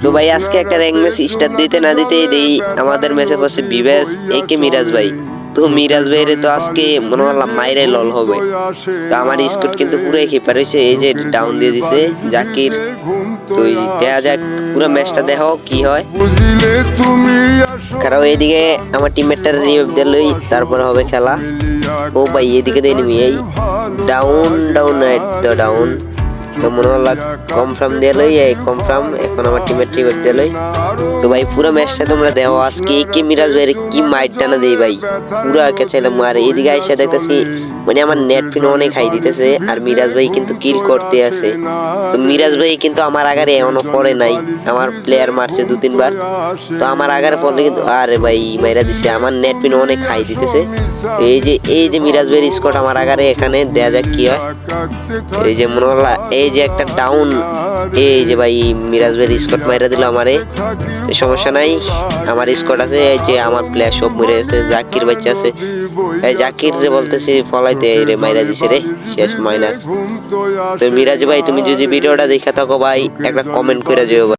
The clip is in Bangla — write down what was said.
তো ভাই আজকে একটা র্যাঙ্ক ম্যাচ স্টার্ট দিতে না দিতেই দেই আমাদের ম্যাচে পড়ছে বিবেশ একে মিরাজ ভাই। তো মিরাজ ভাইরে তো আজকে মনে হলাম মাইরে লল হবে। তো আমার স্কোর কিন্তু পুরো হিপার হয়েছে, এই যে ডাউন দিয়ে দিছে জাকির। তো দেখা যাক পুরো ম্যাচটা দেখো কি হয়। কারণ এইদিকে আমার টিমমেটটার রিভাইভ দিলই তারপরে হবে খেলা। ও ভাই এদিকে দিয়ে নিবি এই ডাউন ডাউন ডাউন। তো মনে হল কনফার্ম দিয়ে লই, এই কনফার্ম। এখন আমার টিমের রিভাইভ দিয়ে লই। তো ভাই পুরো ম্যাচটা তোমরা দেখো আজকে একে মিরাজ ভাইয়ের কি মাইট টানা দেই ভাই, পুরো একে চাইলাম। আর এদিকে আইসা দেখতেছি মানে আমার নেট পিন অনেক হাই দিতেছে, আর মিরাজ ভাই কিন্তু কিল করতে আছে। তো মিরাজ ভাই কিন্তু আমার আগারে এখনো পড়ে নাই, আমার প্লেয়ার মারছে 2-3 বার। তো আমার আগারে পড়লে কিন্তু আরে ভাই মাইরা দিছে, আমার নেট পিন অনেক হাই দিতেছে। এই যে মিরাজ ভাইয়ের স্কোর আমার আগারে, এখানে দেখা যাক কি হয়। এই যে মনে হল এই যে একটা ডাউন, এই যে ভাই মিরাজ ভাইয়ের স্কোর মাইরা দিল আমারে। সমস্যা নাই, আমার স্কোর আছে। এই যে আমার প্লেয়ার সব মরে গেছে, জাকির বাচ্চা আছে। এই জাকির রে বলতেছি ফলাইতে রে মাইরা দিছে রে, শেষ মাইনাস। তো মিরাজ ভাই তুমি যদি ভিডিওটা দেখে থাকো ভাই একটা কমেন্ট করে যেও।